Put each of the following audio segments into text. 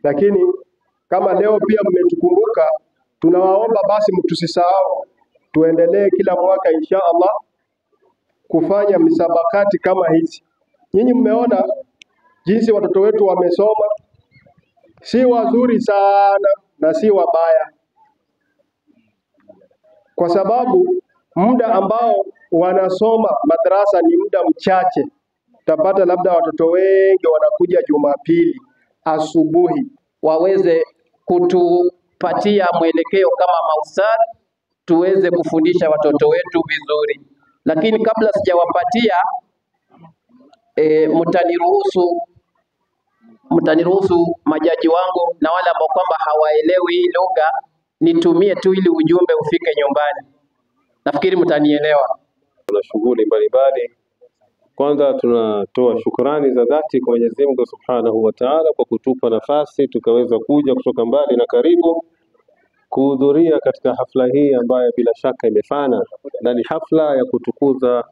Lakini kama leo pia mmetukumbuka, tunawaomba basi mtusisahau, tuendelee kila mwaka insha Allah kufanya misabakati kama hizi. Nyinyi mmeona jinsi watoto wetu wamesoma, si wazuri sana na si wabaya, kwa sababu muda ambao wanasoma madrasa ni muda mchache. Tapata labda watoto wengi wanakuja Jumapili asubuhi, waweze kutupatia mwelekeo kama maustadh, tuweze kufundisha watoto wetu vizuri. Lakini kabla sijawapatia mtaniruhusu majaji wangu na wale ambao kwamba hawaelewi hii lugha, nitumie tu ili ujumbe ufike nyumbani. Nafikiri mtanielewa. Kuna shughuli mbalimbali. Kwanza tunatoa shukrani za dhati kwa Mwenyezi Mungu Subhanahu wa Ta'ala kwa kutupa nafasi tukaweza kuja kutoka mbali na karibu kuhudhuria katika hafla hii ambayo bila shaka imefana, na ni hafla ya kutukuza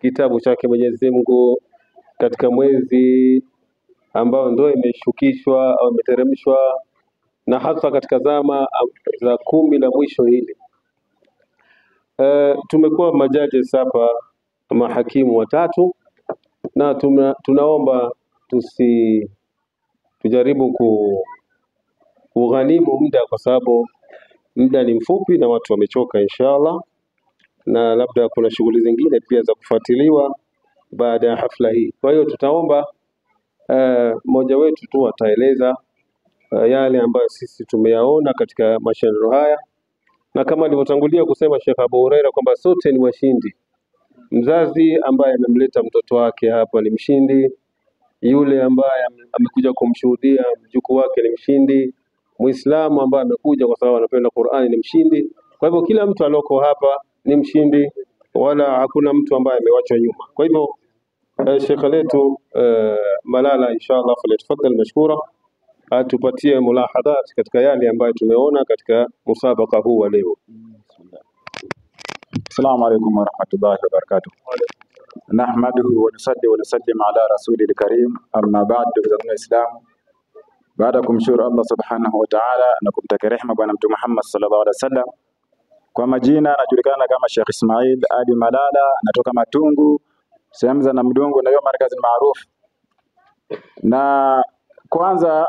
kitabu chake Mwenyezi Mungu katika mwezi ambao ndio imeshukishwa au imeteremshwa, na hasa katika zama za 10 la mwisho hili. Tumekuwa majaji hapa, mahakimu watatu, na tunaomba tujaribu kughanimu muda, kwa sababu muda ni mfupi na watu wamechoka inshallah, na labda kuna shughuli zingine pia za kufuatiliwa baada ya hafla hii. Kwa hiyo tutaomba mmoja wetu tu ataeleza yale ambayo sisi tumeyaona katika mashindano haya, na kama alivyotangulia kusema Sheikh Abu Huraira kwamba sote ni washindi. Mzazi ambaye amemleta mtoto wake hapa ni mshindi, yule ambaye amekuja kumshuhudia mjukuu wake ni mshindi, Muislamu ambaye amekuja kwa sababu anapenda Qur'ani ni mshindi. Kwa hivyo kila mtu aloko hapa ni mshindi, wala hakuna mtu ambaye amewachwa nyuma. Kwa hivyo Sheikh letu Malala inshallah falyatafadhal mashkura, atupatie mulahadhat katika yale ambayo tumeona katika musabaka huu wa leo. Assalamu alaykum wa rahmatullahi wa barakatuh. Nahmaduhu wa nusalli wa nusallim ala rasulil karim, amma ba'd. Ndugu zangu Waislamu, baada kumshukuru Allah subhanahu wa ta'ala na kumtakia rehema bwana Mtume Muhammad sallallahu alaihi wasallam, kwa majina anajulikana kama Sheikh Ismail Ali Malala, natoka Matungu, sehemu za Namdungu, na hiyo markazi maarufu. Na kwanza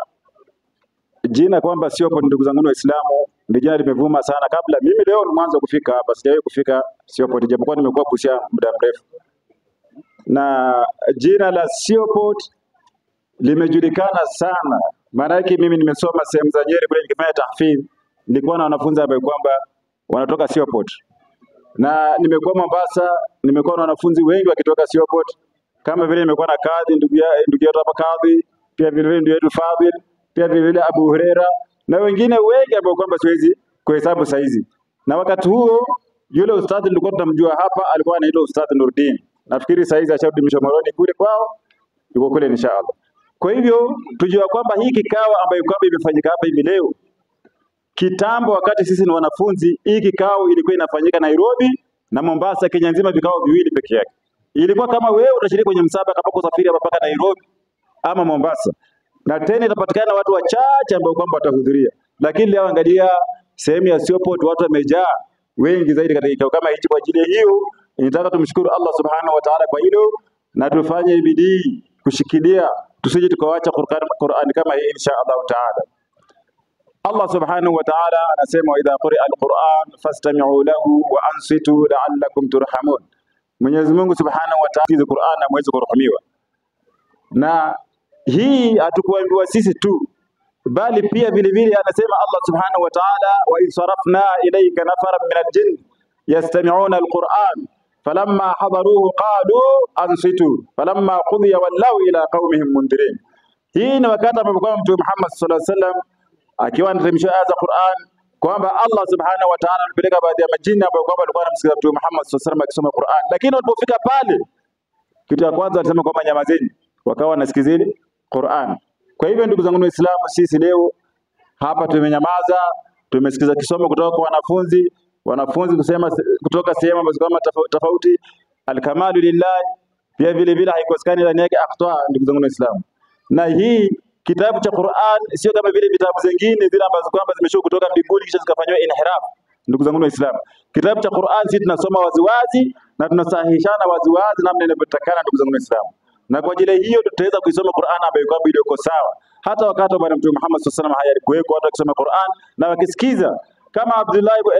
jina kwamba sio kwa ndugu zangu Waislamu, ndio jina limevuma sana. Kabla mimi leo ni mwanzo kufika hapa, sijawahi kufika Sioport, japokuwa nimekuwa Busia muda mrefu. Na jina la Sioport limejulikana sana, maana yake mimi nimesoma sehemu za Nyeri kule nikifanya tahfidh, nilikuwa na wanafunzi ambao kwamba wanatoka Sioport. Na nimekuwa Mombasa, nimekuwa na wanafunzi wengi wakitoka Sioport, kama vile nimekuwa na kadhi ndugu yetu hapa kadhi, pia vile vile ndugu yetu Fadhil, pia vile vile Abu Huraira na wengine wengi ambao kwamba siwezi kuhesabu saizi. Na wakati huo yule ustadhi nilikuwa tunamjua hapa alikuwa anaitwa Ustadh Nurdin. Nafikiri saizi asharudi Mshomoroni kule kwao, yuko kule inshallah. Kwa hivyo tujua kwamba hii kikao ambayo kwamba imefanyika hapa hivi leo, kitambo wakati sisi ni wanafunzi, hii kikao ilikuwa inafanyika Nairobi na Mombasa, Kenya nzima, vikao viwili peke yake. Ilikuwa kama wewe utashiriki kwenye msabaka mpaka kusafiri hapa mpaka Nairobi ama Mombasa, na tena itapatikana watu wachache ambao kwamba watahudhuria. Lakini leo angalia sehemu ya Sioport watu wamejaa wengi zaidi katika kikao kama hichi. Kwa ajili hiyo nitaka tumshukuru Allah subhanahu wa ta'ala kwa hilo, na tufanye bidii kushikilia, tusije tukawacha Qur'an kama hii insha Allah ta'ala. Allah subhanahu wa ta'ala anasema idha quri'a al-Qur'an fastami'u lahu wa ansitu la'allakum turhamun. Mwenyezi Mungu subhanahu wa ta'ala Qur'an na mwezi kuruhumiwa. Na hii hatukuambiwa sisi tu, bali pia vile vile anasema Allah subhanahu wa ta'ala wa insarafna ilayka nafaran min al-jinn yastami'una al-Qur'an falamma hadaruhu qalu ansitu falamma qudiya wallaw ila qaumihim mundirin. Hii ni wakati ambapo Mtume Muhammad sallallahu alaihi wasallam akiwa anateremsha aya za Qur'an kwamba Allah subhanahu wa ta'ala alipeleka baadhi ya majini ambao kwamba walikuwa wanamsikiza Mtume Muhammad sallallahu alaihi wasallam akisoma Qur'an, lakini walipofika pale kitu ya kwanza alisema kwamba nyamazeni, wakawa wanasikizeni Qur'an. Kwa hivyo ndugu zangu Waislamu, sisi leo hapa tumenyamaza, tumesikiza kisomo kutoka kwa wanafunzi kusema kutoka sehemu ambazo kama tofauti. Al-kamalu lillah, pia vile vile haikosekani ndani yake akhta, ndugu zangu Waislamu. Na hii Kitabu cha Qur'an sio kama vile vitabu zingine zile ambazo kwamba zimeshuka kutoka mbinguni kisha zikafanywa inhiraf. Ndugu zangu Waislamu, kitabu cha Qur'an sisi tunasoma waziwazi na tunasahihishana waziwazi namna inavyotakana, ndugu zangu Waislamu. Na kwa ajili hiyo tutaweza kuisoma Qur'an ambayo kwamba iko sawa. Hata wakati wa Bwana Mtume Muhammad sallallahu alaihi wasallam hayalikuweko watu wakisoma Qur'an na wakisikiza kama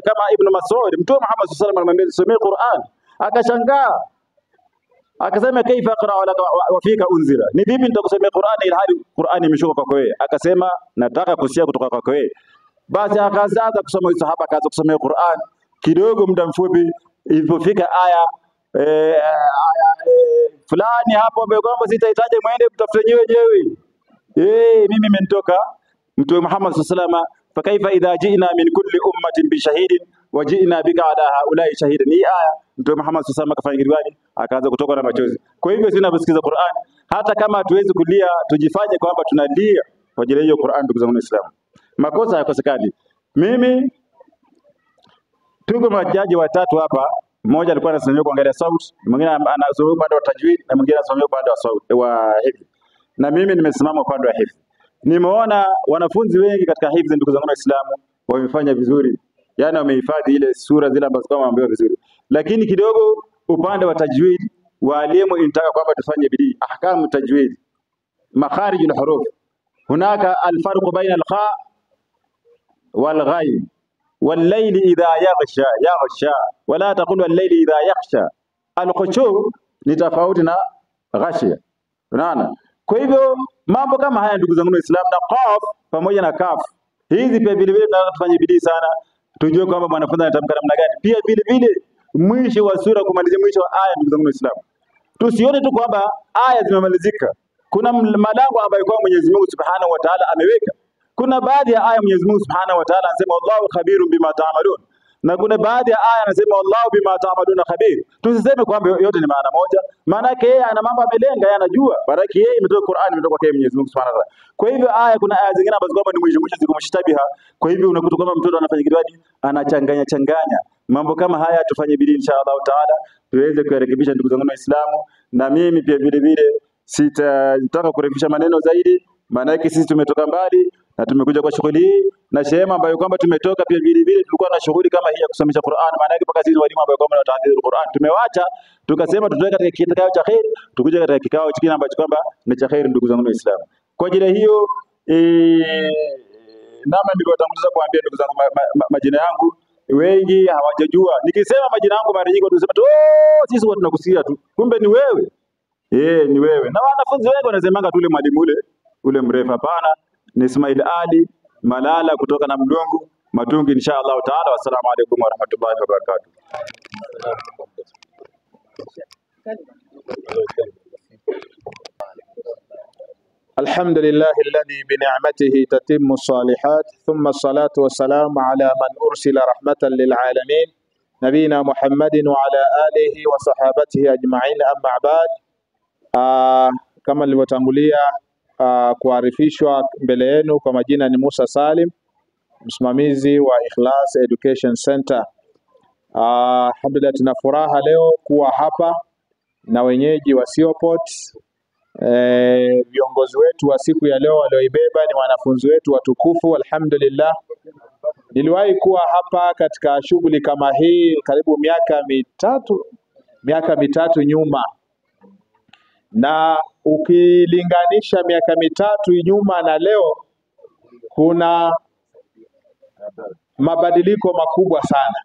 kama Ibn Mas'ud, Mtume Muhammad sallallahu alaihi wasallam alimwambia somee Qur'an, akashangaa akasema kaifa aqra'u laka wa fika unzila, ni vipi nitakusomea Qur'an ili hali Qur'an imeshuka kwako wewe? Akasema nataka kusikia kutoka kwako wewe. Basi akaanza kusoma, sahaba akaanza kusomea Qur'an kidogo, muda mfupi ilipofika aya fulani hapo ambayo kwamba sitahitaji mwende mtafute wenyewe. Mimi nimetoka Mtume Muhammad sallallahu alaihi wasallam, fakaifa idha ji'na min kulli ummatin bi shahidin wa ji'na bika ala haula'i shahidan. Ni aya Mtume Muhammad sallallahu alaihi wasallam akafanya kirwani, akaanza kutoka na machozi. Kwa hivyo sisi tunaposikiza Qur'an, hata kama hatuwezi kulia, tujifanye kwamba tunalia kwa ajili ya hiyo Qur'an. Ndugu zangu Waislamu, makosa hayakosekani. Mimi tuko majaji watatu hapa, mmoja alikuwa anasimamia kuangalia sauti, mwingine anasomea upande wa tajwid na mwingine anasimamia upande wa sauti wa hifdh. Na mimi nimesimama upande wa hifdh. Nimeona wanafunzi wengi katika hifdh, ndugu zangu Waislamu, wamefanya vizuri. Yaani wamehifadhi ile sura zile ambazo kama wameambiwa vizuri. Lakini kidogo upande wa tajwid, walimu inataka kwamba tufanye bidii. Ahkamu tajwid, makharijul huruf, hunaka alfarq baina alkha والغين والليل إذا يغشى ولا تقول والليل إذا يخشى. Al-khushu ni tofauti na ghashia. Unaona? Kwa hivyo mambo kama haya ndugu zangu Waislamu, na qaf pamoja na kaf, hizi pia vile vile tunataka tufanye bidii sana tujue kwamba mwanafunzi anatamka namna gani. Pia vile vile mwisho wa sura kumalizia mwisho wa aya, ndugu zangu Waislamu, tusione tu kwamba aya zimemalizika. Kuna malango ambayo kwa Mwenyezi Mungu Subhanahu wa Ta'ala ameweka. Kuna baadhi ya aya Mwenyezi Mungu Subhanahu wa Ta'ala anasema Allahu khabirun bima ta'malun, na kuna baadhi ya aya anasema Allahu bima ta'maluna khabir. Tusiseme kwamba yote ni maana moja, maana yake yeye ana mambo amelenga, yeye anajua, maana yake yeye imetoka Qur'an, imetoka kwa Mwenyezi Mungu Subhanahu wa Ta'ala. Kwa hivyo aya, kuna aya zingine ambazo kwamba ni mwisho ziko mshtabiha. Kwa hivyo unakuta kwamba mtoto anafanya kiradi anachanganya mambo kama haya. Tufanye bidii inshallah Ta'ala tuweze kurekebisha, ndugu zangu Waislamu. Na mimi pia vile vile sitataka kurekebisha maneno zaidi, maana yake sisi tumetoka mbali na tumekuja kwa shughuli hii, na sehemu ambayo kwamba tumetoka pia vile vile tulikuwa na shughuli kama hii ya kusomesha Qur'an. Maana yake mpaka sisi walimu ambao kwamba tunatahadhiri Qur'an tumewacha, tukasema tutoke katika kikao cha khair tukuje katika kikao kingine ambacho kwamba ni cha khair, ndugu zangu Waislamu. Kwa ajili hiyo nama niliwatanguliza kuambia ndugu zangu majina yangu wengi hawajajua. Nikisema majina yangu mara nyingi tunasema tu sisi watu tunakusikia tu, kumbe ni wewe. Ni wewe. Na wanafunzi wengi wanasemanga tu ule mwalimu ule mrefu. Hapana, ni Ismail Ali Malala kutoka na Mdongo Matungi, inshallah Taala. Wassalamu alaykum wa rahmatullahi wa barakatuh. Alhamdulillah alladhi bi ni'matihi tatimmu as-salihat, thumma as-salatu was-salamu ala man ursila rahmatan lil alamin, nabina Muhammadin wa ala alihi wa sahabatihi ajma'in, amma ba'd. Kama nilivyotangulia kuarifishwa mbele yenu, kwa majina ni Musa Salim, msimamizi wa Ikhlas Education Center. Alhamdulillah, tuna furaha leo kuwa hapa na wenyeji wa Sioport. Viongozi wetu wa siku ya leo walioibeba ni wanafunzi wetu watukufu, alhamdulillah. Niliwahi kuwa hapa katika shughuli kama hii karibu miaka mitatu nyuma, na ukilinganisha miaka mitatu nyuma na leo kuna mabadiliko makubwa sana,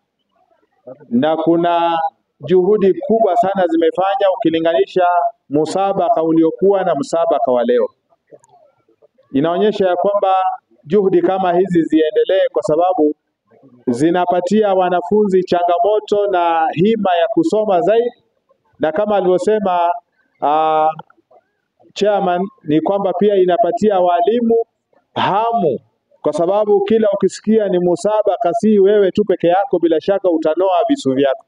na kuna juhudi kubwa sana zimefanya ukilinganisha musabaka uliokuwa na musabaka wa leo. Inaonyesha ya kwamba juhudi kama hizi ziendelee, kwa sababu zinapatia wanafunzi changamoto na hima ya kusoma zaidi, na kama alivyosema chairman ni kwamba pia inapatia walimu hamu, kwa sababu kila ukisikia ni musabaka, si wewe tu peke yako, bila shaka utanoa visu vyako.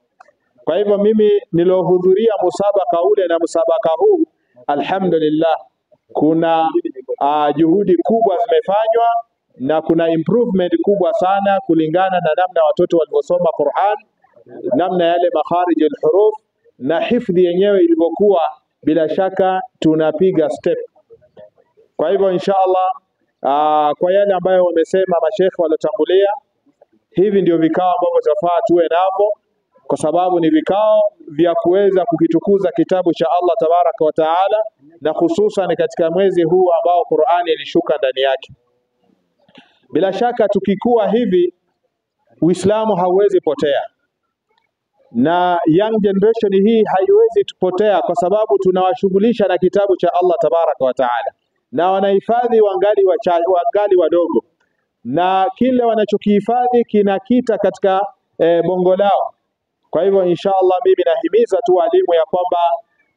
Kwa hivyo mimi nilohudhuria musabaka ule na musabaka huu, alhamdulillah, kuna juhudi kubwa zimefanywa na kuna improvement kubwa sana kulingana na namna watoto walivyosoma Qur'an, namna yale makharij al-huruf na hifdhi yenyewe ilivyokuwa. Bila shaka tunapiga step. Kwa hivyo inshallah, kwa yale ambayo wamesema mashekhe waliotangulia, hivi ndio vikao ambavyo tunafaa tuwe navyo, kwa sababu ni vikao vya kuweza kukitukuza kitabu cha Allah tabaraka wa taala, na hususan katika mwezi huu ambao Qur'ani ilishuka ndani yake. Bila shaka tukikuwa hivi, Uislamu hauwezi potea, na young generation hii haiwezi tupotea, kwa sababu tunawashughulisha na kitabu cha Allah tabaraka wa taala, na wanahifadhi wangali wadogo, na kile wanachokihifadhi kinakita katika bongo lao. Kwa hivyo inshallah, mimi nahimiza tu walimu ya kwamba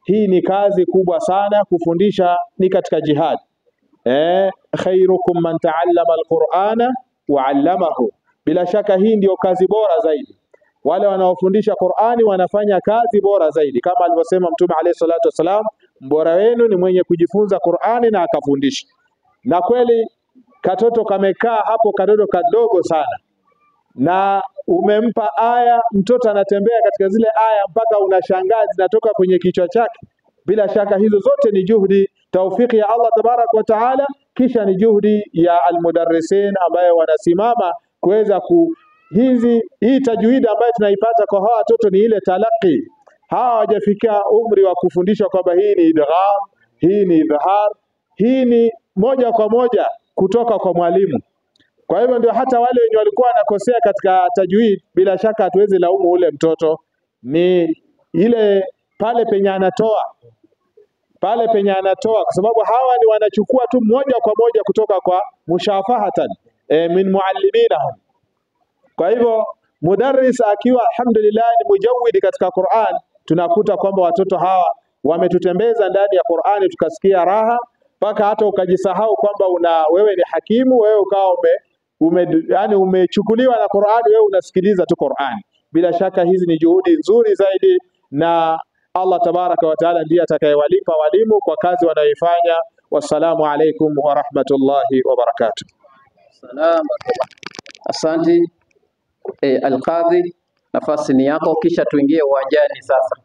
hii ni kazi kubwa sana. Kufundisha ni katika jihad. Khairukum man ta'allama alqur'ana wa 'allamahu. Bila shaka hii ndio kazi bora zaidi. Wale wanaofundisha Qur'ani wanafanya kazi bora zaidi, kama alivyosema Mtume alayhi salatu wasalam, mbora wenu ni mwenye kujifunza Qur'ani na akafundisha. Na kweli katoto kamekaa hapo, katoto kadogo sana, na umempa aya, mtoto anatembea katika zile aya mpaka unashangaa zinatoka kwenye kichwa chake. Bila shaka hizo zote ni juhudi, taufiki ya Allah tabarak wa taala, kisha ni juhudi ya almudarrisin ambayo wanasimama kuweza hii tajwid ambayo tunaipata kwa hawa watoto ni ile talaqi. Hawa hawajafika umri wa kufundishwa kwamba hii ni idgham, hii ni idhhar, hii ni moja kwa moja kutoka kwa mwalimu. Kwa hivyo ndio hata wale wenye walikuwa wanakosea katika tajwid, bila shaka hatuwezi laumu ule mtoto, ni ile pale penye anatoa, kwa sababu hawa ni wanachukua tu moja kwa moja kutoka kwa mushafahatan min mualliminahum. Kwa hivyo mudarris akiwa alhamdulillah ni mujawidi katika Qur'an, tunakuta kwamba watoto hawa wametutembeza ndani ya Qur'ani, tukasikia raha mpaka hata ukajisahau kwamba wewe ni hakimu, wewe ukawa yani umechukuliwa na Qur'ani, wewe unasikiliza tu Qur'ani. Bila shaka hizi ni juhudi nzuri zaidi, na Allah tabaraka wa taala ndiye atakayewalipa walimu kwa kazi wanayoifanya. Wassalamu alaikum wa rahmatullahi wa barakatuh. Asante. Al-Qadhi, nafasi ni yako, kisha tuingie uwanjani sasa.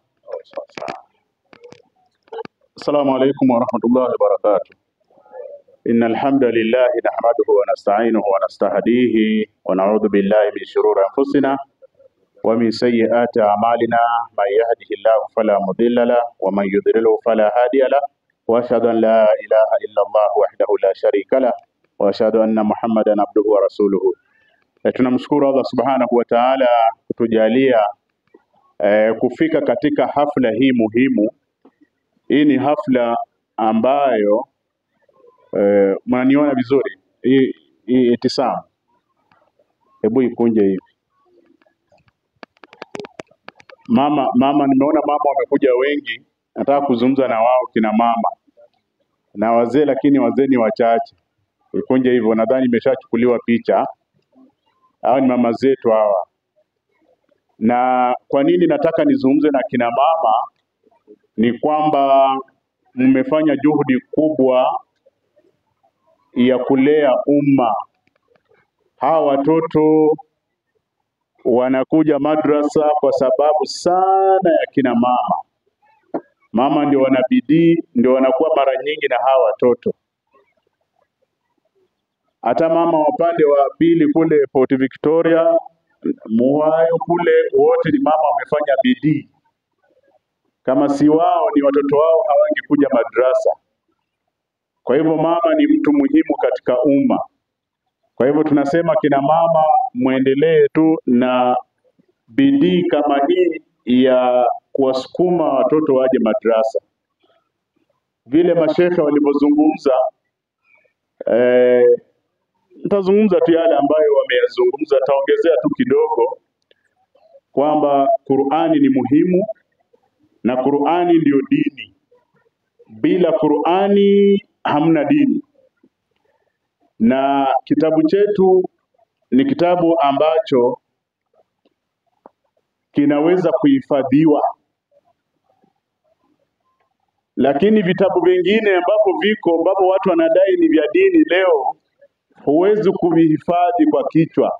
Assalamu alaikum wa rahmatullahi wa barakatuh. Innal hamdalillah nahmaduhu wa nasta'inuhu wa nastahdihi wa na'udhu billahi min shururi anfusina wa min sayyiati a'malina. Man yahdihillahu fala mudilla lahu wa man yudlilhu fala hadiya lahu. Wa ashhadu an la ilaha illa Allah wahdahu la sharika lahu wa ashhadu anna Muhammadan abduhu wa rasuluhu. Tunamshukuru Allah subhanahu wa ta'ala kutujalia kufika katika hafla hii muhimu. Hii ni hafla ambayo mnaniona vizuri, hii itisamu, hebu ikunje hivi. Mama, nimeona mama wamekuja wengi, nataka kuzungumza na wao, kina mama na wazee, lakini wazee ni wachache. Ikunje hivyo, nadhani imeshachukuliwa picha. Hawa ni mama zetu hawa. Na kwa nini nataka nizungumze na kina mama? Ni kwamba mmefanya juhudi kubwa ya kulea umma. Hawa watoto wanakuja madrasa kwa sababu sana ya kina mama. Mama ndio wanabidii, ndio wanakuwa mara nyingi na hawa watoto. Hata mama wapande wa pili kule Port Victoria, Muhayo kule, wote ni mama wamefanya bidii. Kama si wao ni watoto wao hawangekuja madrasa. Kwa hivyo mama ni mtu muhimu katika umma. Kwa hivyo tunasema kina mama muendelee tu na bidii kama hii ya kuwasukuma watoto waje madrasa. Vile mashekhe walivyozungumza, nitazungumza tu yale ambayo wameyazungumza, taongezea tu kidogo kwamba Qur'ani ni muhimu na Qur'ani ndio dini. Bila Qur'ani hamna dini. Na kitabu chetu ni kitabu ambacho kinaweza kuhifadhiwa. Lakini vitabu vingine ambapo watu wanadai ni vya dini leo, huwezi kuvihifadhi kwa kichwa.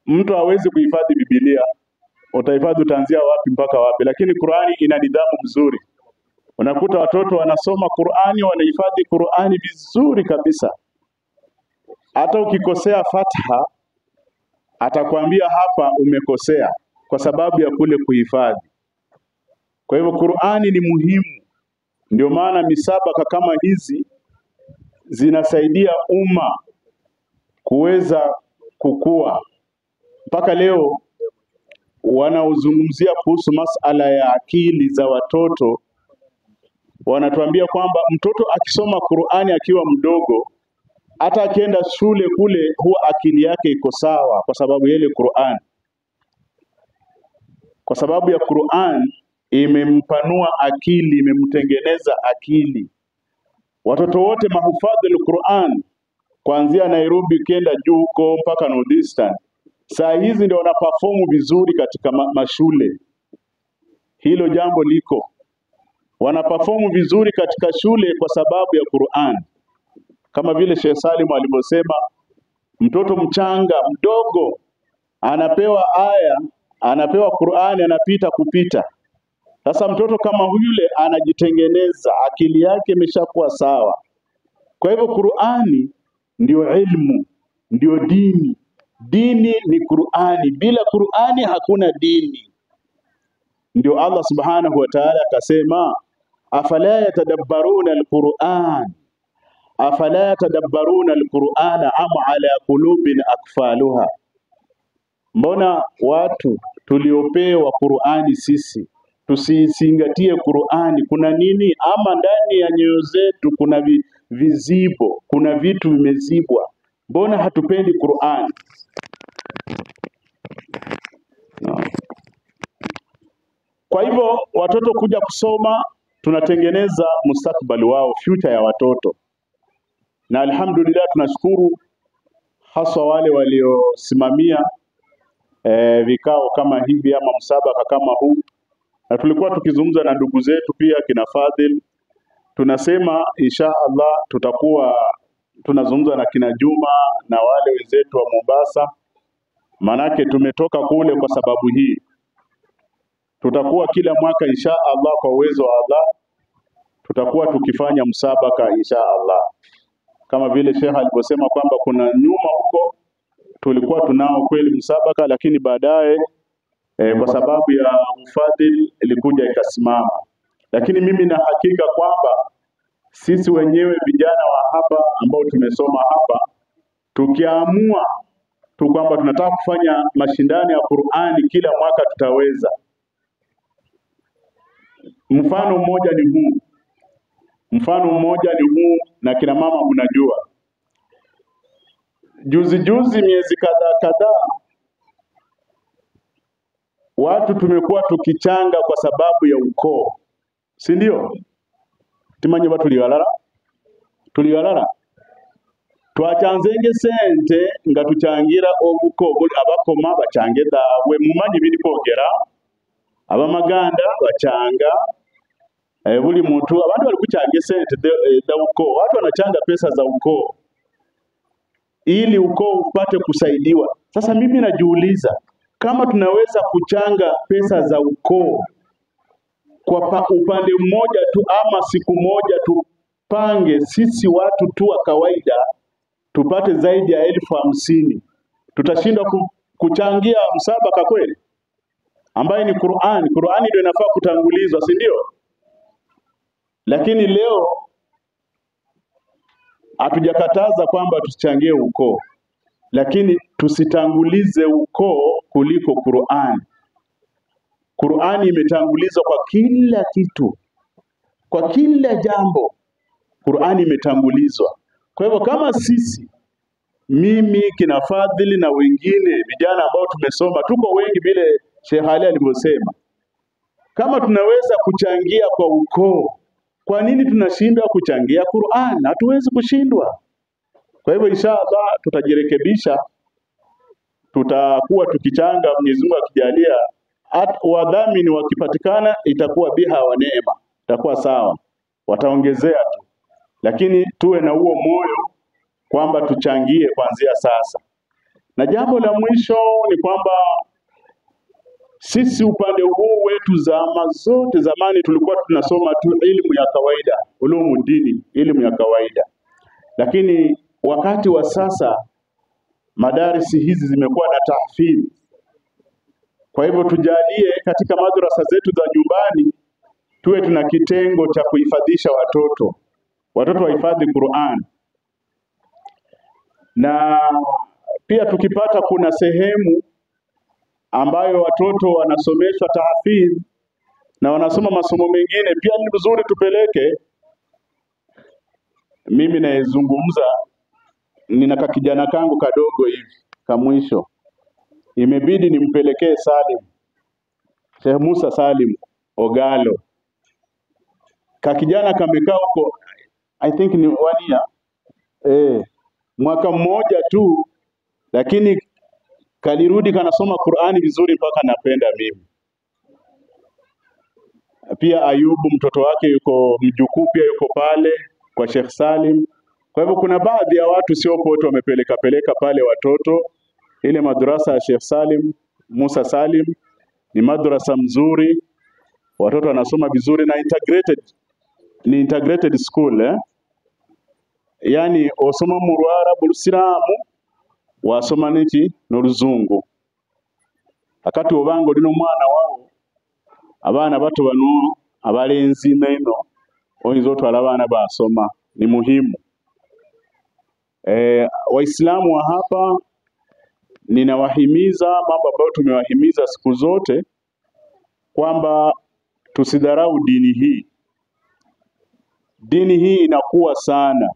Mtu hawezi kuhifadhi Biblia. Utahifadhi utaanzia wapi mpaka wapi? Lakini Qur'ani ina nidhamu mzuri. Unakuta watoto wanasoma Qur'ani, wanahifadhi Qur'ani vizuri kabisa. Hata ukikosea Fatiha atakwambia hapa umekosea kwa sababu ya kule kuhifadhi. Kwa hivyo Qur'ani ni muhimu. Ndio maana misabaka kama hizi zinasaidia umma kuweza kukua. Mpaka leo wanaozungumzia kuhusu masala ya akili za watoto wanatuambia kwamba mtoto akisoma Qur'ani akiwa mdogo, hata akienda shule kule huwa akili yake iko sawa kwa sababu ile Qur'an. Kwa sababu ya Qur'an imempanua akili, imemtengeneza akili. Watoto wote mahufadhi al-Qur'an kuanzia Nairobi kenda juu huko mpaka Northeastern, saa hizi ndio wanaperform vizuri katika mashule. Hilo jambo liko. Wanaperform vizuri katika shule kwa sababu ya Qur'an. Kama vile Sheikh Salim alivyosema, mtoto mchanga mdogo anapewa aya, anapewa Qur'ani, anapita kupita. Sasa mtoto kama yule anajitengeneza, akili yake imeshakuwa sawa. Kwa hivyo Qur'ani ndio ilmu, ndio dini. Dini ni Qur'ani, bila Qur'ani hakuna dini. Ndio Allah Subhanahu wa Ta'ala akasema, afala yatadabbaruna al-Qur'an, afala yatadabbaruna al-Qur'ana am ala qulubin akfaluha. Mbona watu tuliopewa Qur'ani sisi tusizingatie Qur'ani? Kuna nini? Ama ndani ya nyoyo zetu kuna vizibo, kuna vitu vimezibwa. Mbona hatupendi Qur'ani? No. Kwa hivyo watoto kuja kusoma, tunatengeneza mustakbali wao, future ya watoto. Na alhamdulillah tunashukuru haswa wale waliosimamia vikao kama hivi ama msabaka kama huu. Na tulikuwa tukizungumza na ndugu zetu pia kina Fadhil. Tunasema insha Allah tutakuwa tunazungumza na kina Juma na wale wenzetu wa Mombasa. Manake tumetoka kule kwa sababu hii. Tutakuwa kila mwaka insha Allah kwa uwezo wa Allah tutakuwa tukifanya msabaka insha Allah. Kama vile Sheikh alivyosema kwamba kuna nyuma huko tulikuwa tunao kweli msabaka, lakini baadaye kwa sababu ya ufadhili ilikuja ikasimama. Lakini mimi na hakika kwamba sisi wenyewe vijana wa hapa ambao tumesoma hapa, tukiamua tu kwamba tunataka kufanya mashindano ya Qur'ani kila mwaka tutaweza. Mfano mmoja ni huu. Mfano mmoja ni huu, na kina mama mnajua. Juzi miezi kadhaa watu tumekuwa tukichanga kwa sababu ya ukoo. Si ndio? Timanye watu tuliwalala. Twachanzenge sente nga tuchangira obuko abakoma bachange dawe mumanyi biri kwogera abamaganda bachanga buli muntu abantu bali kuchange sente da ukoo. Watu wanachanga pesa za ukoo ili ukoo upate kusaidiwa. Sasa mimi najiuliza kama tunaweza kuchanga pesa za ukoo kwa upande mmoja tu, ama siku moja tupange sisi watu tu wa kawaida tupate zaidi ya 50,000, tutashindwa kuchangia msabaka kweli? Ambaye ni Qur'ani. Qur'ani ndio inafaa kutangulizwa, si ndio? Lakini leo hatujakataza kwamba tusichangie ukoo, lakini tusitangulize ukoo kuliko Qur'ani. Qur'ani imetangulizwa kwa kila kitu, kwa kila jambo Qur'ani imetangulizwa. Kwa hivyo kama sisi, mimi kina Fadhili na wengine vijana ambao tumesoma, tuko wengi vile Sheikh Ali alivyosema, kama tunaweza kuchangia kwa ukoo, kwa nini tunashindwa kuchangia Qur'an? Hatuwezi kushindwa. Kwa hivyo inshallah tutajirekebisha, tutakuwa tukichanga. Mwenyezi Mungu akijalia, wadhamini wakipatikana itakuwa biha wa neema, itakuwa sawa, wataongezea tu, lakini tuwe na huo moyo kwamba tuchangie kuanzia sasa. Na jambo la mwisho ni kwamba Sisi upande huu wetu zama zote, zamani tulikuwa tunasoma tu elimu ya kawaida, ulumu dini, elimu ya kawaida. Lakini wakati wa sasa madarisi hizi zimekuwa na tahfidh. Kwa hivyo tujalie katika madrasa zetu za nyumbani tuwe tuna kitengo cha kuhifadhisha watoto. Watoto wahifadhi Qur'an. Na pia tukipata kuna sehemu ambayo watoto wanasomeshwa tahfidh na wanasoma masomo mengine, pia ni vizuri tupeleke. Mimi naezungumza, nina kijana kangu kadogo hivi kamwisho, imebidi nimpelekee Salim, Sheikh Musa Salim Ogalo. Kijana kamekaa huko I think ni 1 year, mwaka mmoja tu, lakini kalirudi kanasoma Qur'ani vizuri mpaka napenda mimi. Pia Ayubu mtoto wake yuko mjukuu, pia yuko pale kwa Sheikh Salim. Kwa hivyo kuna baadhi ya watu, sio wote wamepeleka pale watoto. Ile madrasa ya Sheikh Salim Musa Salim ni madrasa mzuri, watoto wanasoma vizuri na integrated school, yani osoma mu Rwarabu Islamu wasoma niki n'Oluzungu. Akati obango lino mwana wao abana bato bano abalenzi neno oyinza otwala abana basoma, ni muhimu. Waislamu wa hapa ninawahimiza mambo ambayo tumewahimiza siku zote, kwamba tusidharau dini hii. Dini hii inakuwa sana.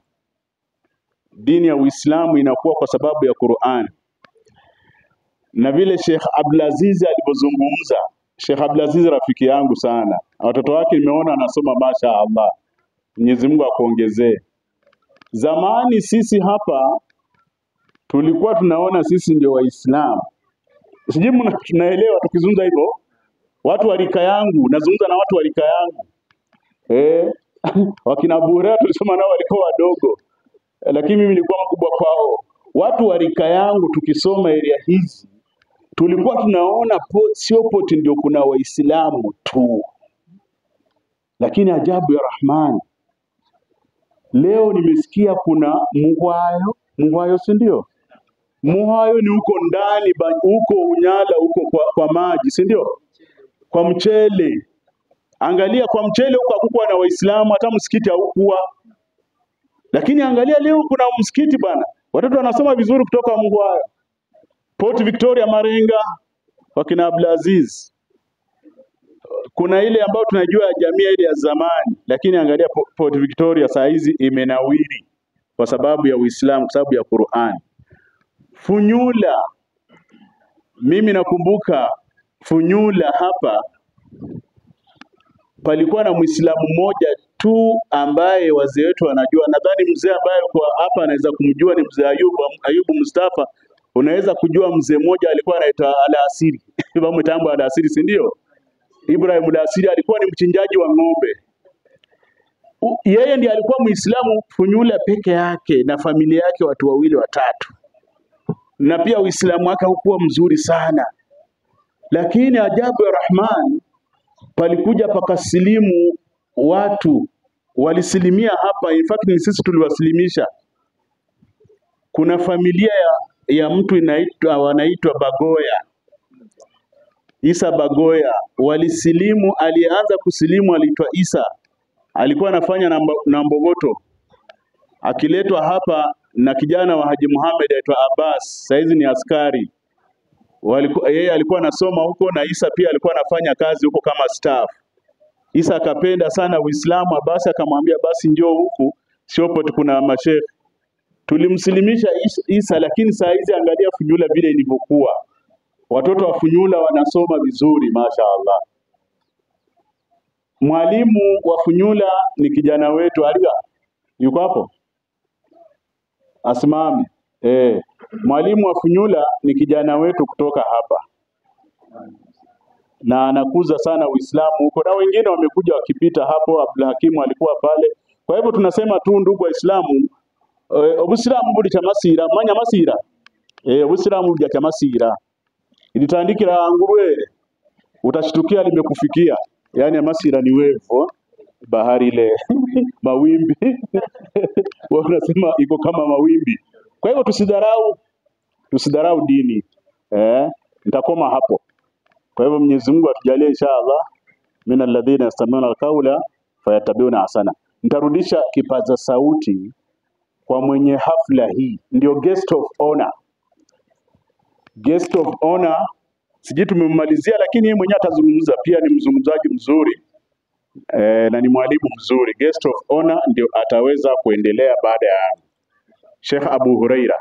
Dini ya Uislamu inakuwa kwa sababu ya Qur'an. Na vile Sheikh Abdulaziz alipozungumza, Sheikh Abdulaziz rafiki yangu sana, watoto wake nimeona anasoma masha Allah, Mwenyezi Mungu akuongezee. Zamani sisi hapa tulikuwa tunaona sisi ndio Waislamu. Sijui tunaelewa tukizungumza hivyo. Watu wa rika yangu, nazungumza na watu wa rika yangu. Wakina Buhari tulisoma nao walikuwa wadogo, lakini mimi nilikuwa mkubwa kwao. Watu wa rika yangu tukisoma area hizi tulikuwa tunaona sio pote ndio kuna Waislamu tu. Lakini ajabu ya Rahman, leo nimesikia kuna Muhwayo si ndio? Muhwayo ni huko ndani, huko Unyala, huko kwa maji si ndio? Kwa mchele. Angalia kwa mchele huko hakukuwa na Waislamu, hata msikiti haukuwa. Lakini angalia leo kuna msikiti bana. Watoto wanasoma vizuri kutoka Muhwayo. Port Victoria Marenga, wakina Abdulaziz. Kuna ile ambayo tunajua jamii ile ya zamani, lakini angalia Port Victoria saa hizi imenawiri kwa sababu ya Uislamu, kwa sababu ya Qur'an. Funyula, mimi nakumbuka Funyula hapa palikuwa na Muislamu mmoja tu ambaye wazee wetu wanajua. Nadhani mzee ambaye kwa hapa anaweza kumjua ni mzee Ayubu Mustafa. Unaweza kujua mzee mmoja alikuwa anaitwa Al-Asiri. Bamtambo Al-Asiri si ndio? Ibrahim Al-Asiri alikuwa ni mchinjaji wa ng'ombe. Yeye ndiye alikuwa Muislamu Funyula peke yake na familia yake, watu 2 watatu. Na pia Uislamu wake haukuwa mzuri sana. Lakini ajabu ya Rahman, palikuja pakasilimu watu, walisilimia hapa. In fact ni sisi tuliwasilimisha. Kuna familia ya mtu wanaitwa Bagoya, Isa Bagoya, walisilimu. Alianza kusilimu aliitwa Isa, alikuwa anafanya na Mbogoto, akiletwa hapa na kijana wa Haji Muhammad aitwa Abbas, saizi ni askari. Yeye alikuwa anasoma huko na Isa pia alikuwa anafanya kazi huko kama staff. Isa akapenda sana Uislamu, Abbas akamwambia basi njoo huku, Shopot kuna masheikh. Tulimsilimisha Isa, lakini saa hizi angalia Funyula vile ilivyokuwa. Watoto wa Funyula wanasoma vizuri mashaallah. Mwalimu wa Funyula ni kijana wetu Aliga. Yuko hapo? Asimami. Mwalimu wa Funyula ni kijana wetu kutoka hapa. Na anakuza sana Uislamu huko, na wengine wamekuja wakipita hapo. Abdul Hakim alikuwa pale. Kwa hivyo tunasema tu ndugu Waislamu, Uislamu budi chamasira, manya masira. Uislamu budi chamasira. Ilitandikira ngurwe. utashtukia limekufikia. Yani masira ni wevu, bahari ile mawimbi wao unasema iko kama mawimbi. Kwa hivyo tusidharau dini. Nitakoma hapo. Kwa hivyo Mwenyezi Mungu atujalie inshallah min alladhina yastami'una alqawla fayattabi'una ahsana. Nitarudisha kipaza sauti kwa mwenye hafla hii, ndio guest of honor. Guest of honor siji tumemmalizia, lakini yeye mwenyewe atazungumza, pia ni mzungumzaji mzuri na ni mwalimu mzuri. Guest of honor ndio ataweza kuendelea baada ya Sheikh Abu Huraira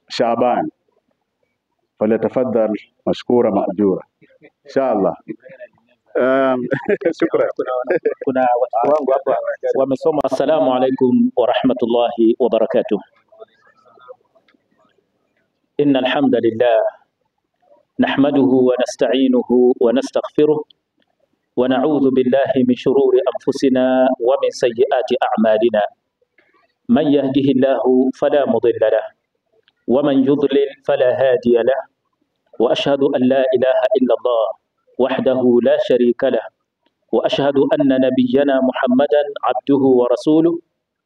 Shaban. Falyatafaddal mashkura maajura inshallah. Shukran. Kuna watu wangu hapa wamesoma assalamu alaikum wa rahmatullahi wa barakatuh. Innal hamdalillah nahmaduhu wa nasta'inuhu wa nastaghfiruh wa na'udhu billahi min shururi anfusina wa min sayyiati a'malina. Man yahdihillahu fala mudilla lahu wa man yudlil fala hadiya lahu. Wa ashhadu an la ilaha illa Allah وحده لا شريك له وأشهد أن نبينا محمدا عبده ورسوله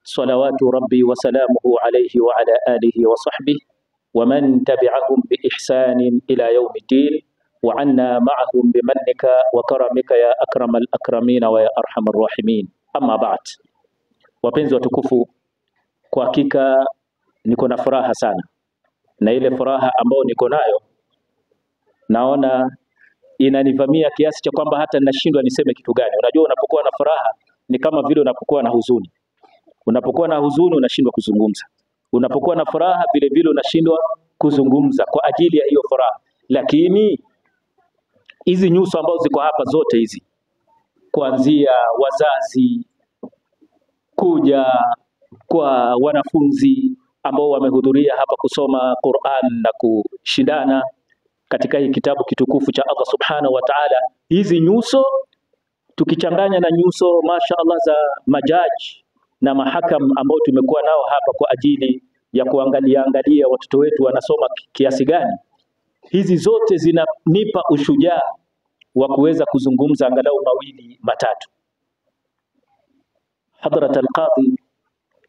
صلوات ربي وسلامه عليه وعلى آله وصحبه ومن تبعهم بإحسان إلى يوم الدين وعنا معهم بمنك وكرمك يا أكرم الأكرمين ويا أرحم الراحمين. أما بعد, wapenzi watukufu, kwa hakika niko na furaha sana, na ile furaha ambayo niko nayo naona inanivamia kiasi cha kwamba hata ninashindwa niseme kitu gani. Unajua, unapokuwa na furaha ni kama vile unapokuwa na huzuni. Unapokuwa na huzuni unashindwa kuzungumza, unapokuwa na furaha vile vile unashindwa kuzungumza kwa ajili ya hiyo furaha. Lakini hizi nyuso ambazo ziko hapa zote hizi, kuanzia wazazi kuja kwa wanafunzi ambao wamehudhuria hapa kusoma Qur'an na kushindana katika hii kitabu kitukufu cha Allah subhanahu wa ta'ala, hizi nyuso tukichanganya na nyuso mashaallah za majaji na mahakam ambao tumekuwa nao hapa kwa ajili ya kuangalia watoto wetu wanasoma kiasi gani, hizi zote zinanipa ushujaa wa kuweza kuzungumza angalau mawili matatu. Hadrat al-Qadhi,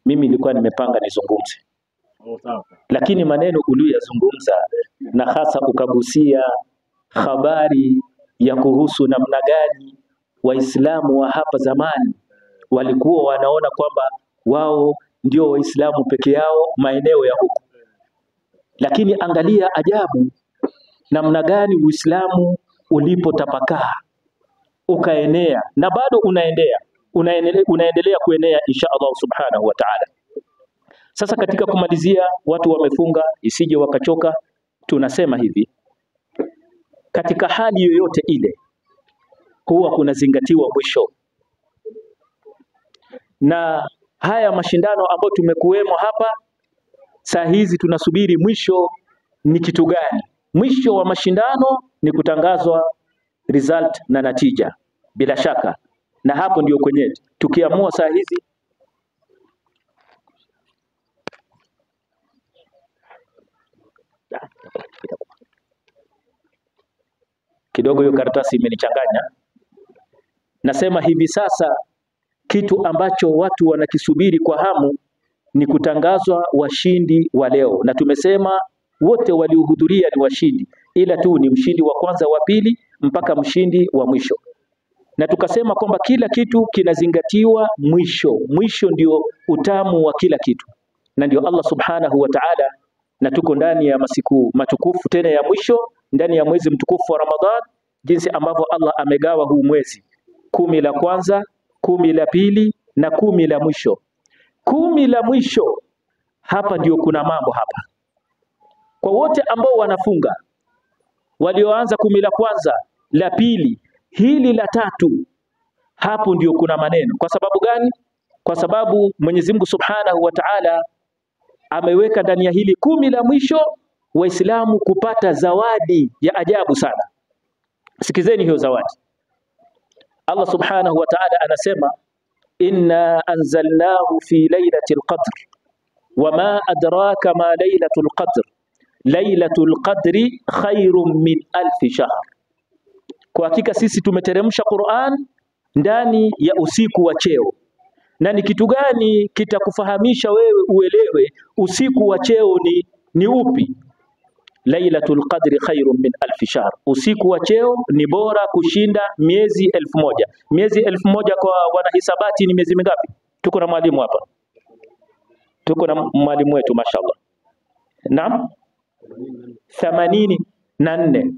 mimi nilikuwa nimepanga nizungumze, lakini maneno uliyozungumza na hasa ukagusia habari ya kuhusu namna gani Waislamu wa hapa zamani walikuwa wanaona kwamba wao ndio Waislamu peke yao maeneo ya huku, lakini angalia ajabu namna gani Uislamu ulipotapakaa ukaenea, na bado unaendelea kuenea insha Allah subhanahu wa ta'ala. Sasa katika kumalizia, watu wamefunga isije wakachoka, tunasema hivi: katika hali yoyote ile huwa kunazingatiwa mwisho, na haya mashindano ambayo tumekuwemo hapa saa hizi tunasubiri mwisho ni kitu gani? Mwisho wa mashindano ni kutangazwa result na natija bila shaka, na hapo ndio kwenye tukiamua saa hizi kidogo, hiyo karatasi imenichanganya. Nasema hivi sasa kitu ambacho watu wanakisubiri kwa hamu ni kutangazwa washindi wa leo, na tumesema wote waliohudhuria ni washindi, ila tu ni mshindi wa kwanza, wa pili, mpaka mshindi wa mwisho. Na tukasema kwamba kila kitu kinazingatiwa mwisho. Mwisho ndio utamu wa kila kitu, na ndio Allah subhanahu wa ta'ala, na tuko ndani ya masiku matukufu tena ya mwisho, ndani ya mwezi mtukufu wa Ramadhan, jinsi ambavyo Allah amegawa huu mwezi: 10 la kwanza, 10 la pili na 10 la mwisho. 10 la mwisho, hapa ndio kuna mambo hapa kwa wote ambao wanafunga, walioanza 10 la kwanza, la pili, hili la tatu. Hapo ndio kuna maneno. Kwa sababu gani? Kwa sababu Mwenyezi Mungu Subhanahu wa Ta'ala ameweka ndani ya hili 10 la mwisho Waislamu kupata zawadi ya ajabu sana. Sikizeni hiyo zawadi. Allah Subhanahu wa Ta'ala anasema: inna anzalnahu fi laylatil qadr wama adraka ma laylatul qadr laylatul qadri khairun min alf shahr. Kwa hakika sisi tumeteremsha Qur'an ndani ya usiku wa cheo. Na ni kitu gani kitakufahamisha wewe uelewe usiku wa cheo ni upi? Lailatul Qadri khairun min alf shahr. Usiku wa cheo ni bora kushinda miezi 1000. Miezi 1000 kwa wanahisabati ni miezi mingapi? Tuko na mwalimu hapa. Tuko na mwalimu wetu mashallah. Naam? 84.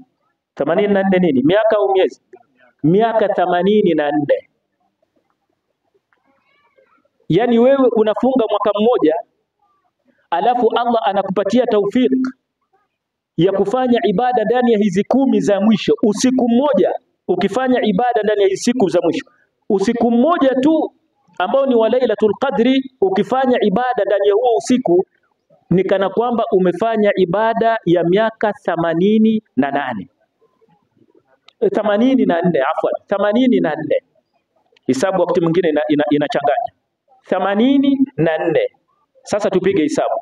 84 nini? Miaka au miezi? Miaka 84. Yani wewe unafunga mwaka mmoja alafu Allah anakupatia taufik ya kufanya ibada ndani ya hizi 10 za mwisho. Usiku mmoja ukifanya ibada ndani ya hizi siku za mwisho, usiku mmoja tu ambao ni wa Lailatul Qadri, ukifanya ibada ndani ya huo usiku ni kana kwamba umefanya ibada ya miaka 88. 84 afwan, 84. Hisabu wakati mwingine inachanganya. 84. Sasa tupige hisabu.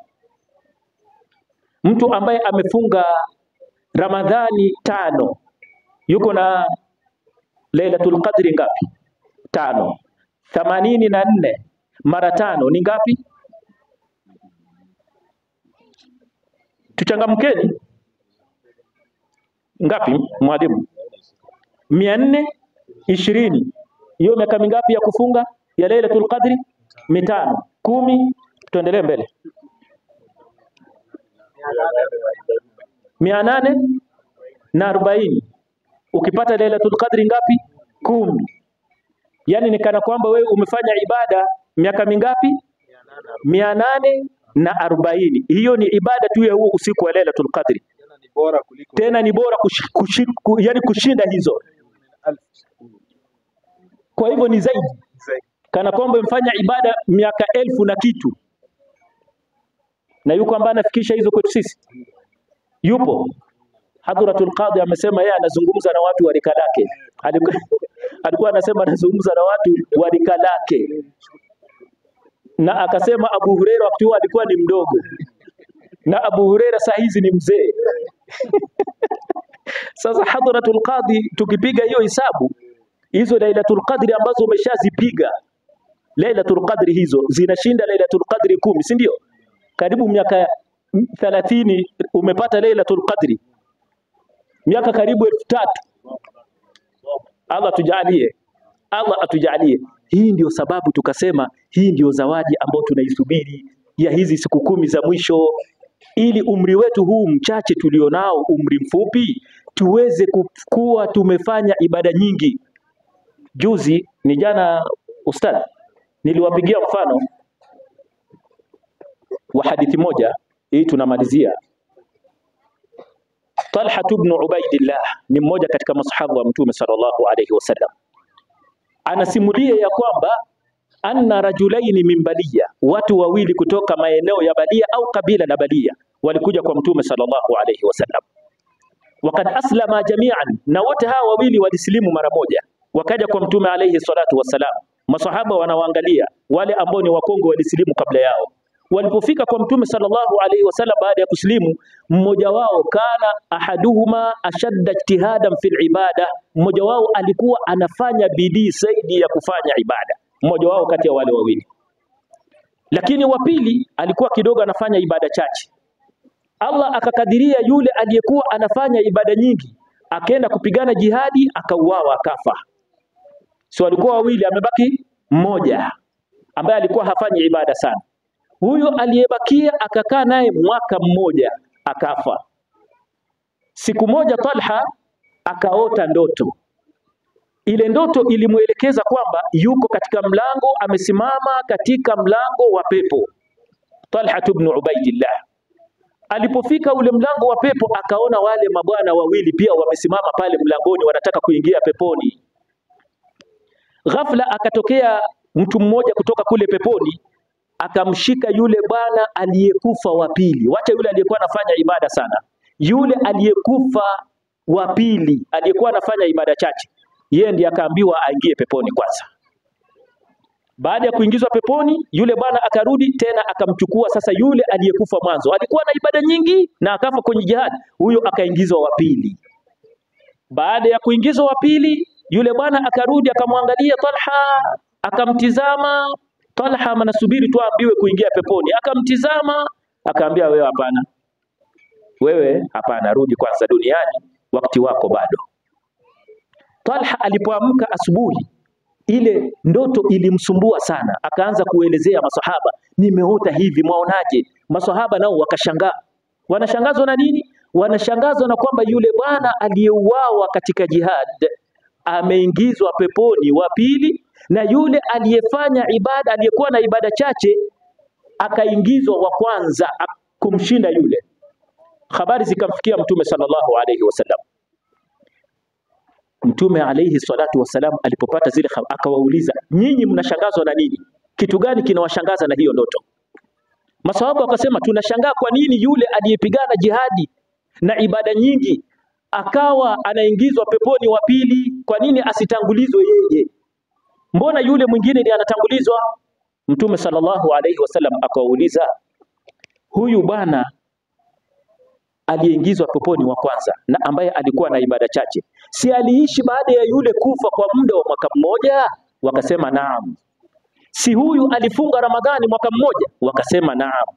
Mtu ambaye amefunga Ramadhani 5 yuko na Lailatul Qadri ngapi? 5. 84 mara 5 ni ngapi? Tuchangamkeni. Ngapi mwalimu? 420. Hiyo miaka mingapi ya kufunga ya Lailatul Qadri? 5. 10. Tuendelee mbele. 840. Ukipata Lailatul Qadri ngapi? 10. Yani ni kana kwamba wewe umefanya ibada miaka mingapi? 840. Hiyo ni ibada tu ya huo usiku wa Lailatul Qadri. Tena ni bora yani kushinda hizo. Kwa hivyo ni zaidi. Kana kwamba umefanya ibada miaka 1000 na kitu. Na yuko ambaye anafikisha hizo kwetu sisi? Yupo. Hadratul Qadhi amesema yeye anazungumza na watu wa rika lake. Alikuwa anasema anazungumza na watu wa rika lake. Na akasema Abu Huraira wakati huo alikuwa ni mdogo. Na Abu Huraira saa hizi ni mzee. Sasa Hadratul Qadhi tukipiga hiyo hisabu, hizo Lailatul Qadri ambazo umeshazipiga, Lailatul Qadri hizo zinashinda Lailatul Qadri 10, si ndio? Karibu miaka 30 umepata Lailatul Qadri. Miaka karibu 3000. Allah tujalie. Allah atujalie. Hii ndio sababu tukasema hii ndio zawadi ambayo tunaisubiri ya hizi siku 10 za mwisho, ili umri wetu huu mchache tulionao, umri mfupi, tuweze kuwa tumefanya ibada nyingi. Juzi ni jana ustadh niliwapigia mfano wa hadithi moja, hii tunamalizia. Talha ibn Ubaidillah ni mmoja katika masahaba wa Mtume sallallahu alayhi wasallam. Anasimulia ya kwamba anna rajulaini min Balia, watu wawili kutoka maeneo ya Balia au kabila la Balia walikuja kwa Mtume sallallahu alayhi wasallam. Wakad aslama jami'an, na wote hawa wawili walisilimu mara moja. Wakaja kwa Mtume alayhi salatu wasallam. Masahaba wanawaangalia wale ambao ni wakongo walisilimu kabla yao. Walipofika kwa Mtume sallallahu alayhi wasallam baada ya kusilimu, mmoja wao kana ahaduhuma ashadda ijtihadan fil ibada, mmoja wao alikuwa anafanya bidii zaidi ya kufanya ibada, mmoja wao kati ya wale wawili. Lakini wa pili alikuwa kidogo anafanya ibada chache. Allah akakadiria yule aliyekuwa anafanya ibada nyingi akaenda kupigana jihadi, akauawa, akafa. So walikuwa wawili, amebaki mmoja ambaye alikuwa hafanyi ibada sana. Huyo aliyebakia akakaa naye mwaka mmoja, akafa. Siku moja Talha akaota ndoto. Ile ndoto ilimuelekeza kwamba yuko katika mlango, amesimama katika mlango wa pepo. Talha ibn Ubaidillah alipofika ule mlango wa pepo, akaona wale mabwana wawili pia wamesimama pale mlangoni, wanataka kuingia peponi. Ghafla akatokea mtu mmoja kutoka kule peponi, akamshika yule bwana aliyekufa wa pili. Wacha yule aliyekuwa anafanya ibada sana, yule aliyekufa wa pili aliyekuwa anafanya ibada chache, yeye ndiye akaambiwa aingie peponi kwanza. Baada ya kuingizwa peponi, yule bwana akarudi tena akamchukua sasa yule aliyekufa mwanzo. Alikuwa na ibada nyingi na akafa kwenye jihad, huyo akaingizwa wa pili. Baada ya kuingizwa wa pili, yule bwana akarudi akamwangalia Talha, akamtizama Talha, manasubiri tu ambiwe kuingia peponi. Akamtizama, akaambia wewe hapana, rudi kwanza duniani, wakati wako bado. Talha alipoamka asubuhi, ile ndoto ilimsumbua sana, akaanza kuelezea masahaba, nimeota hivi, mwaonaje? Masahaba nao wakashangaa. Wanashangazwa na nini? Wanashangazwa na kwamba yule bwana aliyeuawa katika jihad ameingizwa peponi wa pili, na yule aliyefanya ibada, aliyekuwa na ibada chache, akaingizwa wa kwanza kumshinda yule. Habari zikamfikia Mtume sallallahu alayhi wasallam. Mtume alayhi salatu wasallam alipopata zile akawauliza, nyinyi mnashangazwa na nini? Kitu gani kinawashangaza na hiyo ndoto? Masahaba wakasema, tunashangaa kwa nini yule aliyepigana jihadi na ibada nyingi akawa anaingizwa peponi wa pili, kwa nini asitangulizwe yeye? Mbona yule mwingine ndiye anatangulizwa? Mtume sallallahu alayhi wasallam akawauliza, huyu bwana aliyeingizwa peponi wa kwanza na ambaye alikuwa na ibada chache, si aliishi baada ya yule kufa kwa muda wa mwaka mmoja? Wakasema naam. Si huyu alifunga Ramadhani mwaka mmoja? Wakasema naam.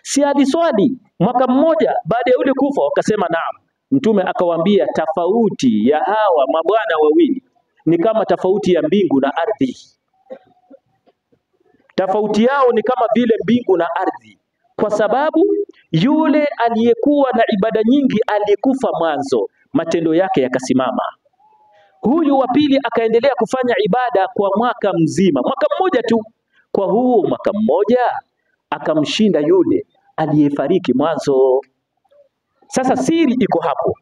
Si aliswali mwaka mmoja baada ya yule kufa? Wakasema naam. Mtume akawaambia, tofauti ya hawa mabwana wawili ni kama tofauti ya mbingu na ardhi. Tofauti yao ni kama vile mbingu na ardhi, kwa sababu yule aliyekuwa na ibada nyingi alikufa mwanzo, matendo yake yakasimama. Huyu wa pili akaendelea kufanya ibada kwa mwaka mzima, mwaka mmoja tu. Kwa huo mwaka mmoja akamshinda yule aliyefariki mwanzo. Sasa siri iko hapo.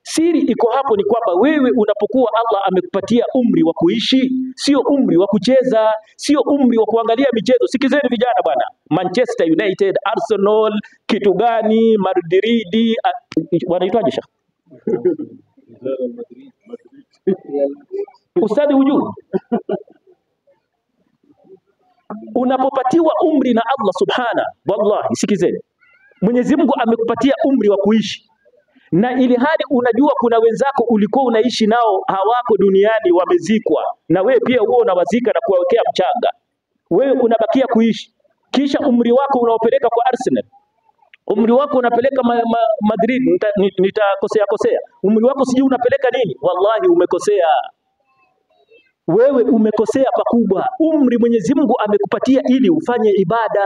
Siri iko hapo ni kwamba wewe unapokuwa Allah amekupatia umri wa kuishi, sio umri wa kucheza, sio umri wa kuangalia michezo. Sikizeni vijana bwana, Manchester United, Arsenal, kitu gani, Madrid, wanaitwaje shekhi? Ustadi hujui? Unapopatiwa umri na Allah subhana, wallahi sikizeni, Mwenyezi Mungu amekupatia umri wa kuishi, na ili hali unajua kuna wenzako ulikuwa unaishi nao hawako duniani, wamezikwa, na wewe pia huo unawazika na kuwawekea mchanga, wewe unabakia kuishi. Kisha umri wako unaopeleka kwa Arsenal, umri wako unapeleka Madrid, nitakosea, umri wako sijui unapeleka nini. Wallahi umekosea, wewe umekosea pakubwa. Umri Mwenyezi Mungu amekupatia ili ufanye ibada.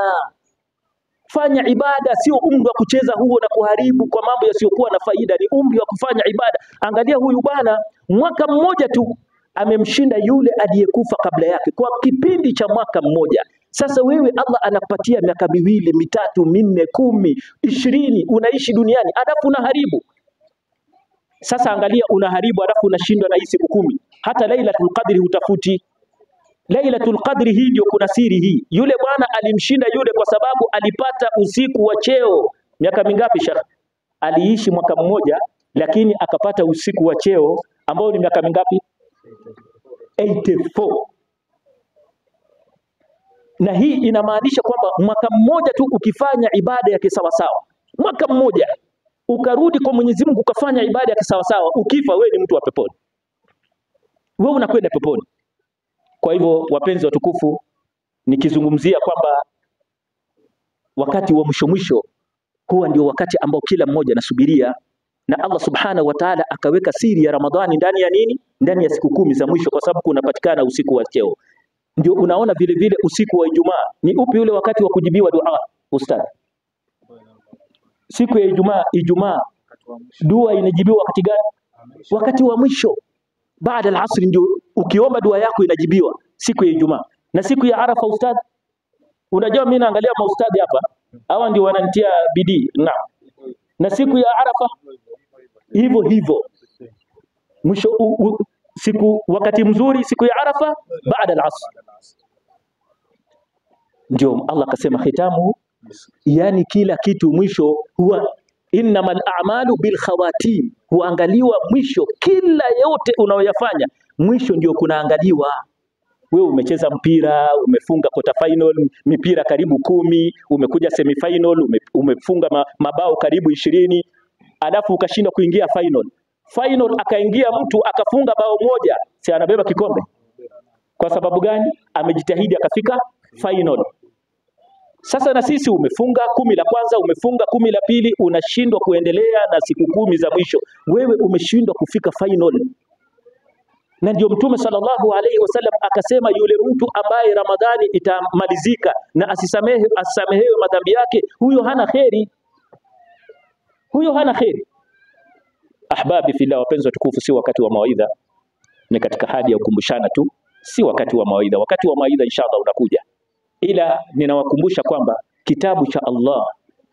Fanya ibada, sio umri wa kucheza huo na kuharibu kwa mambo yasiyokuwa na faida, ni umri wa kufanya ibada. Angalia huyu bwana, mwaka mmoja tu amemshinda yule aliyekufa kabla yake kwa kipindi cha mwaka mmoja. Sasa wewe Allah anakupatia miaka 2, 3, 4, 10, 20 unaishi duniani, alafu unaharibu. Sasa angalia, unaharibu alafu unashindwa na hii siku 10. Hata Lailatul Qadri hutafuti. Lailatul Qadri hii ndio kuna siri hii. Yule bwana alimshinda yule kwa sababu alipata usiku wa cheo. Miaka mingapi shekhi? Aliishi mwaka mmoja lakini akapata usiku wa cheo ambao ni miaka mingapi? 84. Na hii inamaanisha kwamba mwaka mmoja tu ukifanya ibada ya kisawasawa, mwaka mmoja ukarudi kwa Mwenyezi Mungu ukafanya ibada ya kisawasawa, ukifa wewe ni mtu wa peponi, wewe unakwenda peponi. Kwa hivyo wapenzi watukufu, nikizungumzia kwamba wakati wa mwisho huwa ndio wakati ambao kila mmoja anasubiria, na Allah subhanahu wa ta'ala akaweka siri ya Ramadhani ndani ya nini? Ndani ya siku 10 za mwisho, kwa sababu kunapatikana usiku wa cheo. Ndio unaona vile vile usiku wa Ijumaa ni upi ule wakati wa kujibiwa dua ustadi? Siku ya Ijumaa dua inajibiwa wakati gani? Wakati wa mwisho, baada ya asri, ndio ukiomba dua yako inajibiwa siku ya Ijumaa. Na siku ya Arafa ustadi, unajua mimi naangalia maustadi hapa, hawa ndio wananitia bidii. Na siku ya Arafa hivyo hivyo, mwisho siku, wakati mzuri siku ya Arafa baada ya asr. Ndio Allah akasema khitamu, yani kila kitu mwisho huwa innamal a'malu bil khawatim, huangaliwa mwisho. Kila yote unayoyafanya mwisho ndio kunaangaliwa. Wewe umecheza mpira, umefunga quarter final, mipira karibu 10, umekuja semi final, umefunga mabao karibu 20, alafu ukashindwa kuingia final. final akaingia mtu akafunga bao moja, si anabeba kikombe? Kwa sababu gani? Amejitahidi akafika final. Sasa na sisi umefunga 10 la kwanza, umefunga 10 la pili, unashindwa kuendelea na siku 10 za mwisho. Wewe umeshindwa kufika final. Na ndio Mtume sallallahu alaihi wasallam akasema yule mtu ambaye Ramadhani itamalizika na asisamehewe madhambi yake, huyo hana kheri. Huyo hana kheri. Ahbabi fillah, wapenzi watukufu, si wakati wa mawaidha, ni katika hadi ya kukumbushana tu, si wakati wa mawaidha. Wakati wa mawaidha inshallah unakuja. Ila ninawakumbusha kwamba kitabu cha Allah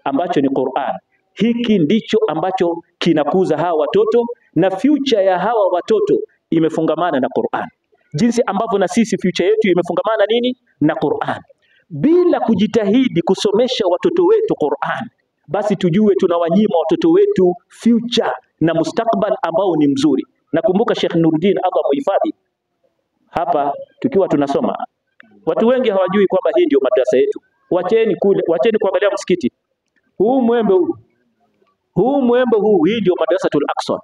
ambacho ni Qur'an, hiki ndicho ambacho kinakuza hawa watoto, na future ya hawa watoto imefungamana na Qur'an. Jinsi ambavyo na sisi future yetu imefungamana nini? Na Qur'an. Bila kujitahidi kusomesha watoto wetu Qur'an, basi tujue tunawanyima watoto wetu future na mustakbal ambao ni mzuri. Nakumbuka Sheikh Nuruddin, Allah muhifadhi, hapa tukiwa tunasoma, watu wengi hawajui kwamba hii ndio madrasa yetu. Wacheni kuangalia msikiti. Huu mwembe huu, hii ndio Madrasatul Aqsa.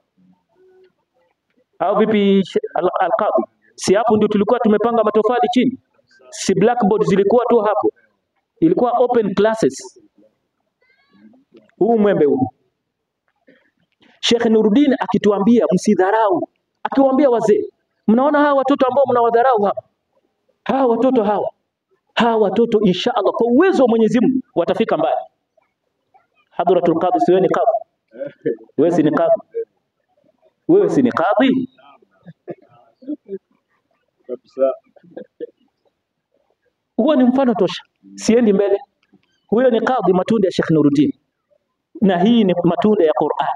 Au vipi Al-Qadhi? Si hapo ndio tulikuwa tumepanga matofali chini? Si blackboard zilikuwa tu hapo? Ilikuwa open classes. Huu mwembe huu. Sheikh Nuruddin akituambia msidharau, akiwaambia wazee, mnaona hawa watoto ambao mnawadharau hapa, hawa watoto insha Allah kwa uwezo wa Mwenyezi Mungu watafika mbali. Hadratul Qadhi, si wewe ni qadhi? Wewe si ni qadhi? Wewe si ni qadhi? Huo ni mfano tosha, siendi mbele. Huyo ni qadhi, matunda ya Sheikh Nuruddin, na hii ni matunda ya Qur'an.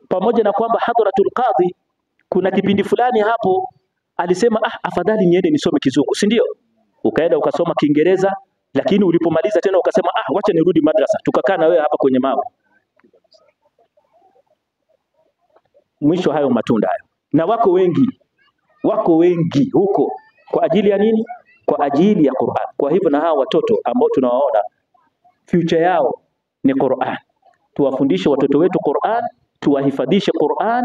Pamoja na kwamba Hadratul Qadhi kuna kipindi fulani hapo alisema afadhali niende nisome Kizungu, si ndio? Ukaenda ukasoma Kiingereza, lakini ulipomaliza tena ukasema wacha nirudi madrasa, tukakaa na wewe hapa kwenye mawe. Mwisho hayo matunda hayo. Na wako wengi huko kwa ajili ya nini? Kwa ajili ya Qur'an. Kwa hivyo na hawa watoto ambao tunawaona future yao ni Qur'an, tuwafundishe watoto wetu Qur'an, tuwahifadhishe Qur'an,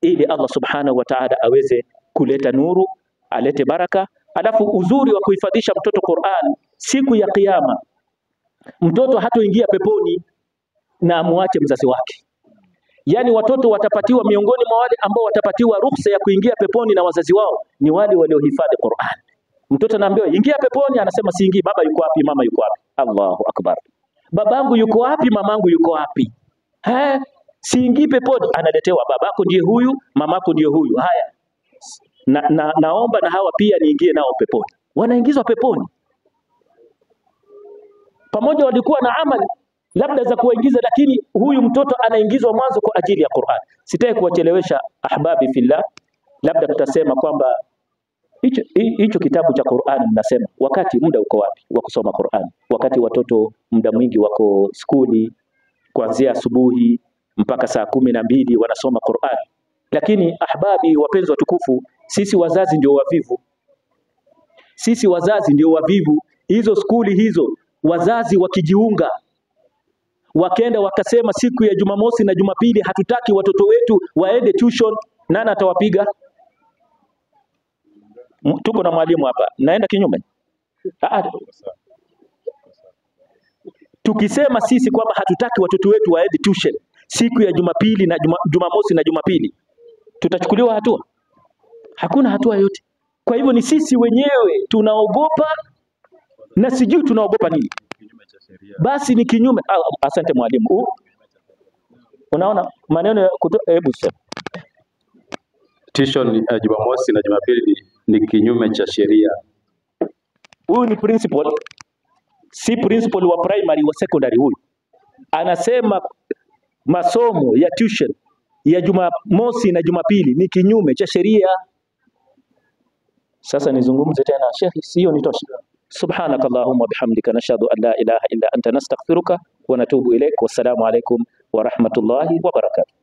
ili Allah subhanahu wa ta'ala aweze kuleta nuru, alete baraka. Alafu uzuri wa kuhifadhisha mtoto Qur'an, siku ya Kiyama mtoto hatoingia peponi na amuache mzazi wake. Yani watoto watapatiwa, miongoni mwa wale ambao watapatiwa ruhusa ya kuingia peponi na wazazi wao ni wale waliohifadhi Qur'an. Mtoto anaambiwa ingia peponi, anasema siingii. Baba yuko wapi? Mama yuko wapi? Allahu akbar. Babangu yuko wapi? Mamangu yuko wapi? Siingii peponi, analetewa babako ndiye huyu, mamako ndiye huyu. Haya, naomba na hawa pia niingie nao peponi. Wanaingizwa peponi. Pamoja walikuwa na amali labda za kuingiza, lakini huyu mtoto anaingizwa mwanzo kwa ajili ya Qur'an. Sitaki kuwachelewesha ahbabi fillah, labda tutasema kwamba hicho kitabu cha Qur'an, nasema wakati muda uko wapi wa kusoma Qur'an? Wakati watoto muda mwingi wako skuli, kuanzia asubuhi mpaka saa 12 wanasoma Qur'an. Lakini ahbabi wapenzi watukufu, sisi wazazi ndio wavivu. Hizo skuli hizo, wazazi wakijiunga, wakenda wakasema siku ya Jumamosi na Jumapili hatutaki watoto wetu waende tuition, nani atawapiga? Tuko na mwalimu hapa, naenda kinyume. Tukisema sisi kwamba hatutaki watoto wetu waende tuition siku ya Jumapili na Jumamosi na Jumapili, tutachukuliwa hatua? Hakuna hatua yote. Kwa hivyo ni sisi wenyewe tunaogopa, na sijui tunaogopa nini. Basi ni kinyume. Asante mwalimu. Unaona maneno hebu sasa. Tuition Jumamosi na Jumapili ni kinyume cha sheria. Huyu ni principal, si principal wa primary, wa secondary. Huyu anasema masomo ya tuition ya Jumamosi na Jumapili ni kinyume cha sheria. Sasa nizungumze tena Sheikh, sio nitosha? Subhanakallahumma bihamdika nashhadu an la ilaha illa anta nastaghfiruka wa natubu ilaik. Wassalamu alaikum wa rahmatullahi wa barakatuh.